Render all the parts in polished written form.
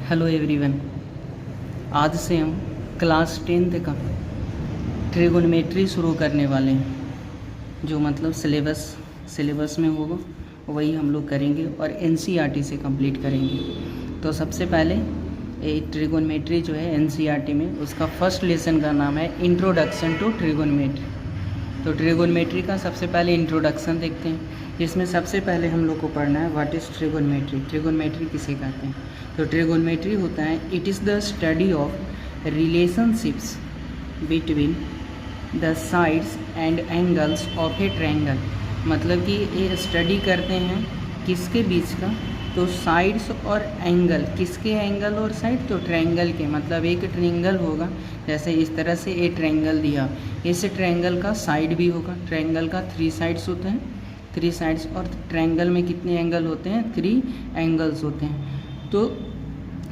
Hello everyone. आज से हम क्लास 10th का ट्रिगोनोमेट्री शुरू करने वाले हैं। जो मतलब सिलेबस में होगा वही हम लोग करेंगे और एनसीईआरटी से कंप्लीट करेंगे। तो सबसे पहले ट्रिगोनोमेट्री जो है एनसीईआरटी में उसका फर्स्ट लेसन का नाम है इंट्रोडक्शन टू ट्रिगोनोमेट्री। तो ट्रिगोनोमेट्री का सबसे पहले इंट्रोडक्शन देखते हैं, जिसमें सबसे पहले हम लोग को पढ़ना है व्हाट इज़ ट्रिगोनोमेट्री। ट्रिगोनोमेट्री किसे कहते हैं? तो ट्रिगोनोमेट्री होता है it is the study of relationships between the sides and angles of A triangle. मतलब कि ये स्टडी करते हैं किसके बीच का? तो साइड्स और एंगल। किसके एंगल और साइड? तो ट्रायंगल के। मतलब एक ट्रायंगल होगा, जैसे इस तरह से एक ट्रायंगल दिया, इस ट्रायंगल का साइड भी होगा। ट्रायंगल का 3 साइड्स होते हैं, 3 साइड्स। और ट्रायंगल में कितने एंगल होते हैं? 3 एंगल्स होते हैं। तो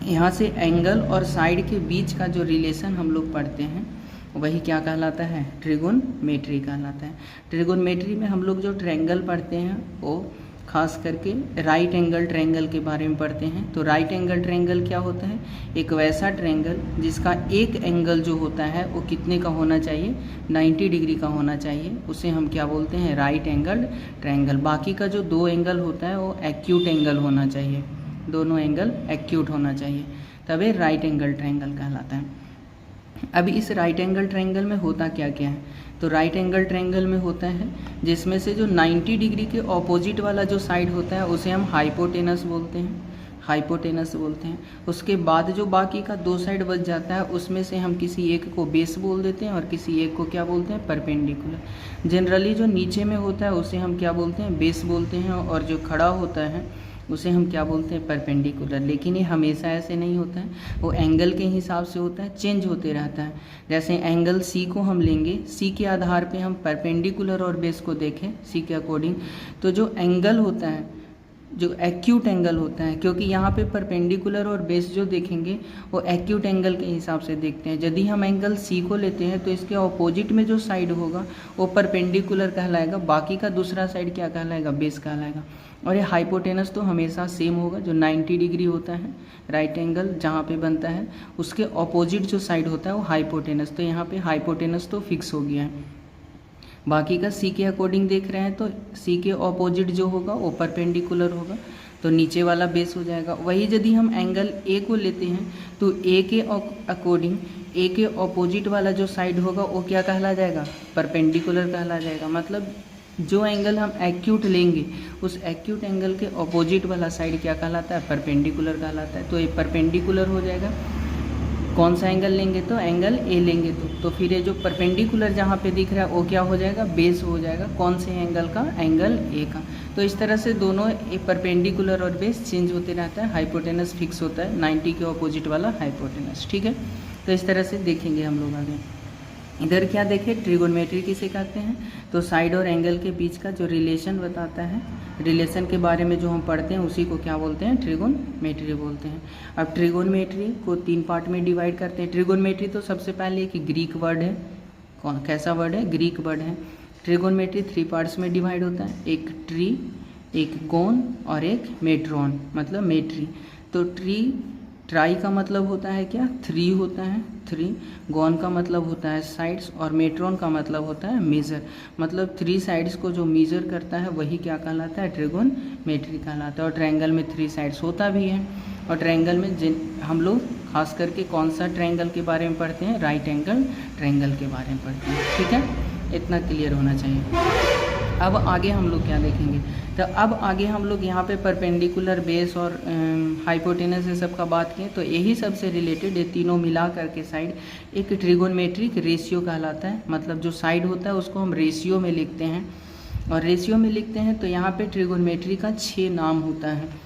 यहाँ से एंगल और साइड के बीच का जो रिलेशन हम लोग पढ़ते हैं वही क्या कहलाता है? ट्रिगोनोमेट्री कहलाता है। ट्रिगोनोमेट्री में हम लोग जो ट्रायंगल पढ़ते हैं वो खास करके राइट एंगल ट्रायंगल के बारे में पढ़ते हैं। तो राइट एंगल ट्रायंगल क्या होता है? एक वैसा ट्रायंगल जिसका एक एंगल जो होता है वो कितने का होना चाहिए? 90 डिग्री का होना चाहिए। उसे हम क्या बोलते हैं? Right angle triangle. बाकी का जो 2 एंगल होता है वो एक्यूट एंगल होना चाहिए, दोनों एंगल एक्यूट होना चाहिए, तभी राइट एंगल ट्रायंगल कहलाता है। अब इस राइट एंगल ट्रायंगल में होता क्या क्या है? तो राइट एंगल ट्रायंगल में होता है जिसमें से जो 90 डिग्री के ऑपोजिट वाला जो साइड होता है उसे हम हाइपोटेनस बोलते हैं, हाइपोटेनस बोलते हैं। उसके बाद जो बाकी का 2 साइड बच जाता है उसमें से हम किसी एक को बेस बोल देते हैं और किसी एक को क्या बोलते हैं? परपेंडिकुलर। जनरली जो नीचे में होता है उसे हम क्या बोलते हैं? बेस बोलते हैं, और जो खड़ा होता है उसे हम क्या बोलते हैं? परपेंडिकुलर। लेकिन ये हमेशा ऐसे नहीं होता है, वो एंगल के हिसाब से होता है, चेंज होते रहता है। जैसे एंगल सी को हम लेंगे, सी के आधार पे हम परपेंडिकुलर और बेस को देखें सी के अकॉर्डिंग, तो जो एंगल होता है, जो एक्यूट एंगल होता है, क्योंकि यहाँ पे परपेंडिकुलर और बेस जो देखेंगे वो एक्यूट एंगल के हिसाब से देखते हैं। यदि हम एंगल सी को लेते हैं तो इसके ऑपोजिट में जो साइड होगा वो परपेंडिकुलर कहलाएगा, बाकी का दूसरा साइड क्या कहलाएगा? बेस कहलाएगा। और ये हाइपोटेनस तो हमेशा सेम होगा, जो 90 डिग्री होता है राइट एंगल जहाँ पे बनता है उसके ऑपोजिट जो साइड होता है वो हाइपोटेनस। तो यहाँ पे हाइपोटेनस तो फिक्स हो गया है। बाकी का सी के अकॉर्डिंग देख रहे हैं तो सी के ऑपोजिट जो होगा वो परपेंडिकुलर होगा, तो नीचे वाला बेस हो जाएगा। वही यदि हम एंगल ए को लेते हैं तो ए के अकॉर्डिंग ए के ऑपोजिट वाला जो साइड होगा वो क्या कहला जाएगा? परपेंडिकुलर कहला जाएगा। मतलब जो एंगल हम एक्यूट लेंगे उस एक्यूट एंगल के ऑपोजिट वाला साइड क्या कहलाता है? परपेंडिकुलर कहलाता है। तो ये परपेंडिकुलर हो जाएगा। कौन सा एंगल लेंगे? तो एंगल ए लेंगे तो फिर ये जो परपेंडिकुलर जहाँ पे दिख रहा है वो क्या हो जाएगा? बेस हो जाएगा। कौन से एंगल का? एंगल ए का। तो इस तरह से दोनों परपेंडिकुलर और बेस चेंज होते रहता है, हाइपोटेनस फिक्स होता है, 90 के ऑपोजिट वाला हाइपोटेनस। ठीक है, तो इस तरह से देखेंगे हम लोग आगे। इधर क्या देखें? ट्रिगोनोमेट्री किसे कहते हैं? तो साइड और एंगल के बीच का जो रिलेशन बताता है, रिलेशन के बारे में जो हम पढ़ते हैं उसी को क्या बोलते हैं? ट्रिगोनोमेट्री बोलते हैं। अब ट्रिगोनोमेट्री को 3 पार्ट में डिवाइड करते हैं। ट्रिगोनोमेट्री तो सबसे पहले एक ग्रीक वर्ड है। कैसा वर्ड है? ग्रीक वर्ड है। ट्रिगोनोमेट्री 3 पार्ट्स में डिवाइड होता है, एक ट्री, एक गोन और एक मेट्रॉन, मतलब मेट्री। तो ट्राई का मतलब होता है क्या? 3 होता है, 3। गॉन का मतलब होता है साइड्स, और मेट्रॉन का मतलब होता है मेज़र। मतलब 3 साइड्स को जो मेज़र करता है वही क्या कहलाता है? ट्रिगोनोमेट्री कहलाता है। और ट्रायंगल में 3 साइड्स होता भी है। और ट्रायंगल में हम लोग खास करके कौन सा ट्रायंगल के बारे में पढ़ते हैं? राइट एंगल ट्रायंगल के बारे में पढ़ते हैं। ठीक है, इतना क्लियर होना चाहिए। अब आगे हम लोग क्या देखेंगे? तो अब आगे हम लोग यहाँ पे परपेंडिकुलर, बेस और हाइपोटेनस ये सब का बात किए, तो यही सब से रिलेटेड ये तीनों मिला करके साइड एक ट्रिगोनोमेट्रिक रेशियो कहलाता है। मतलब जो साइड होता है उसको हम रेशियो में लिखते हैं, और रेशियो में लिखते हैं तो यहाँ पे ट्रिगोनोमेट्री का 6 नाम होता है।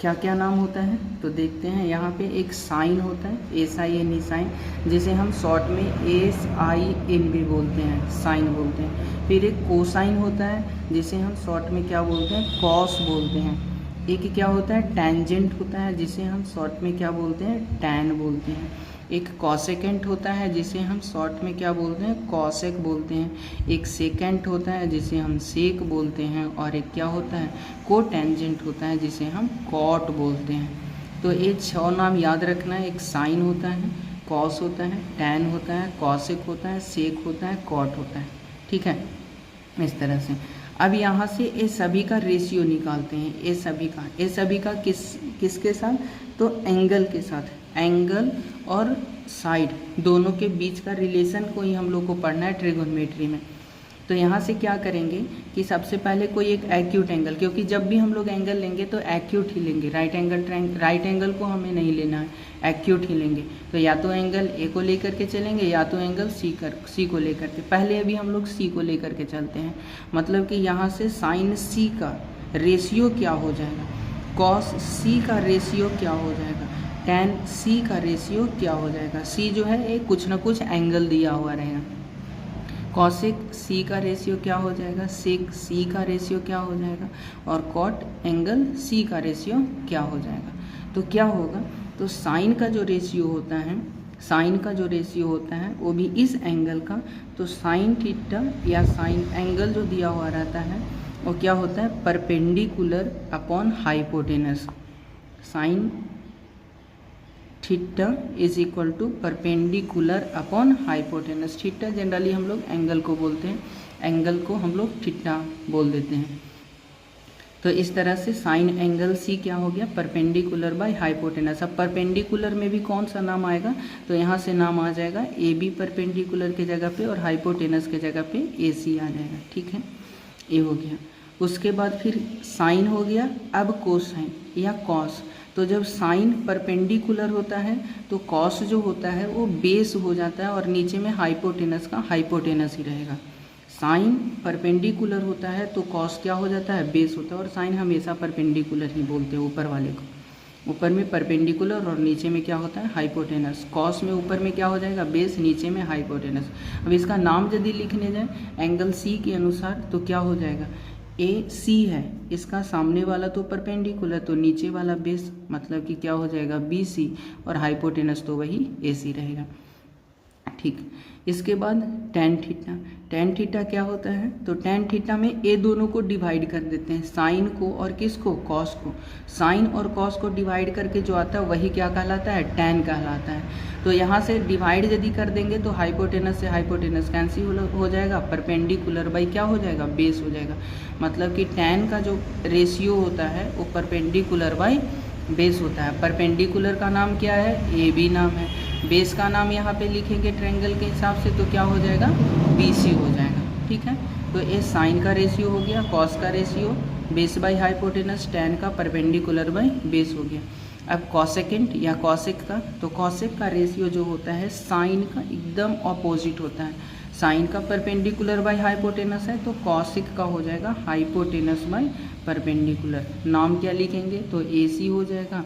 क्या क्या नाम होता है? तो देखते हैं। यहाँ पे एक साइन होता है, SIN साइन, जिसे हम शॉर्ट में SIN भी बोलते हैं, साइन बोलते हैं। फिर एक कोसाइन होता है जिसे हम शॉर्ट में क्या बोलते हैं? कॉस बोलते हैं। एक क्या होता है? टेंजेंट होता है जिसे हम शॉर्ट में क्या बोलते हैं? टैन बोलते हैं। एक कॉसेकेंट होता है जिसे हम शॉर्ट में क्या बोलते हैं? कॉसेक बोलते हैं। एक सेकेंट होता है जिसे हम सेक बोलते हैं, और एक क्या होता है? कोटेंजेंट होता है जिसे हम कॉट बोलते हैं। तो ये 6 नाम याद रखना है। एक साइन होता है, कॉस होता है, टैन होता है, कॉसेक होता है, सेक होता है, कॉट होता है। ठीक है, इस तरह से। अब यहाँ से ये सभी का रेशियो निकालते हैं। ये सभी का किसके साथ? तो एंगल के साथ। एंगल और साइड दोनों के बीच का रिलेशन को ही हम लोग को पढ़ना है ट्रिगोनोमेट्री में। तो यहाँ से क्या करेंगे कि सबसे पहले कोई एक एक्यूट एंगल, क्योंकि जब भी हम लोग एंगल लेंगे तो एक्यूट ही लेंगे, राइट एंगल को हमें नहीं लेना है, एक्यूट ही लेंगे। तो या तो एंगल ए को लेकर के चलेंगे या तो एंगल सी को लेकर के। पहले अभी हम लोग सी को लेकर के चलते हैं। मतलब कि यहाँ से साइन सी का रेशियो क्या हो जाएगा, कॉस सी का रेशियो क्या हो जाएगा, टैन सी का रेशियो क्या हो जाएगा। सी जो है एक कुछ ना कुछ एंगल दिया हुआ रहेगा। कॉसेक सी का रेशियो क्या हो जाएगा, सेक सी का रेशियो क्या हो जाएगा, और कॉट एंगल सी का रेशियो क्या हो जाएगा। तो क्या होगा, तो साइन का जो रेशियो होता है वो भी इस एंगल का, तो साइन थीटा या साइन एंगल जो दिया हुआ रहता है वो क्या होता है, perpendicular upon hypotenuse. Sine theta is equal to perpendicular upon hypotenuse. Theta generally हम लोग एंगल को बोलते हैं, एंगल को हम लोग थीटा बोल देते हैं। तो इस तरह से साइन एंगल सी क्या हो गया, परपेंडिकुलर बाय हाइपोटेनस। अब परपेंडिकुलर में भी कौन सा नाम आएगा, तो यहाँ से नाम आ जाएगा ए बी परपेंडिकुलर के जगह पे और हाइपोटेनस के जगह पे ए सी आ जाएगा। ठीक है, ये हो गया। उसके बाद फिर साइन हो गया। अब कोसाइन या कॉस, तो जब साइन परपेंडिकुलर होता है तो कॉस जो होता है वो बेस हो जाता है और नीचे में हाइपोटेनस का हाइपोटेनस ही रहेगा। साइन परपेंडिकुलर होता है तो कॉस क्या हो जाता है, बेस होता है। और साइन हमेशा परपेंडिकुलर ही बोलते हैं ऊपर वाले को, ऊपर में परपेंडिकुलर और नीचे में क्या होता है, हाइपोटेनस। कॉस में ऊपर में क्या हो जाएगा, बेस, नीचे में हाइपोटेनस। अब इसका नाम यदि लिखने जाए एंगल सी के अनुसार तो क्या हो जाएगा, ए सी है, इसका सामने वाला तो परपेंडिकुलर, तो नीचे वाला बेस, मतलब कि क्या हो जाएगा बी सी, और हाइपोटेनस तो वही ए सी रहेगा। ठीक, इसके बाद टैन थीटा। टैन थीटा क्या होता है, तो टैन थीटा में ए दोनों को डिवाइड कर देते हैं, साइन को और किसको, कॉस को। साइन और कॉस को डिवाइड करके जो आता है वही क्या कहलाता है, टैन कहलाता है। तो यहाँ से डिवाइड यदि कर देंगे तो हाइपोटेनस से हाइपोटेनस कैंसिल हो जाएगा, परपेंडिकुलर बाई क्या हो जाएगा, बेस हो जाएगा। मतलब कि टैन का जो रेशियो होता है वो परपेंडिकुलर बाई बेस होता है। परपेंडिकुलर का नाम क्या है, ए बी नाम है। बेस का नाम यहाँ पे लिखेंगे ट्रायंगल के हिसाब से तो क्या हो जाएगा, बी सी हो जाएगा। ठीक है, तो ये साइन का रेशियो हो गया, कॉस का ratio base by hypotenuse, tan का परपेंडिकुलर बाई बेस हो गया। अब कॉसेकेंट या कॉसेक का, तो कॉसेक का रेशियो जो होता है साइन का एकदम ऑपोजिट होता है। साइन का परपेंडिकुलर बाई हाइपोटेनस है तो कॉसेक का हो जाएगा हाइपोटेनस बाई परपेंडिकुलर। नाम क्या लिखेंगे, तो ए सी हो जाएगा,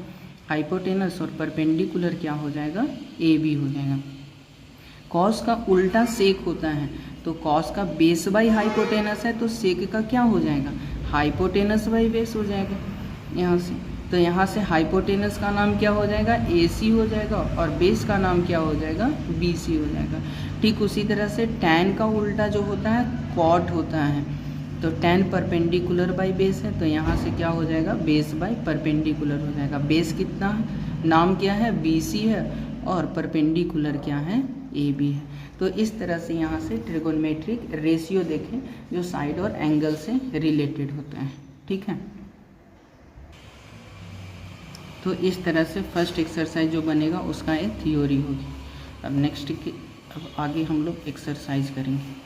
हाइपोटेनस और परपेंडिकुलर क्या हो जाएगा, ए बी हो जाएगा। कॉस का उल्टा सेक होता है, तो कॉस का बेस बाई हाइपोटेनस है तो सेक का क्या हो जाएगा, हाइपोटेनस बाई बेस हो जाएगा यहाँ से। तो यहाँ से हाइपोटेनस का नाम क्या हो जाएगा, ए सी हो जाएगा, और बेस का नाम क्या हो जाएगा, बी सी हो जाएगा। ठीक उसी तरह से टैन का उल्टा जो होता है कॉट होता है, तो टैन परपेंडिकुलर बाई बेस है तो यहाँ से क्या हो जाएगा, बेस बाई परपेंडिकुलर हो जाएगा। बेस कितना है, नाम क्या है, बी सी है, और परपेंडिकुलर क्या है, ए बी है। तो इस तरह से यहाँ से ट्रिगोनोमेट्रिक रेशियो देखें जो साइड और एंगल से रिलेटेड होते हैं। ठीक है, तो इस तरह से फर्स्ट एक्सरसाइज जो बनेगा उसका एक थ्योरी होगी। अब नेक्स्ट अब आगे हम लोग एक्सरसाइज करेंगे।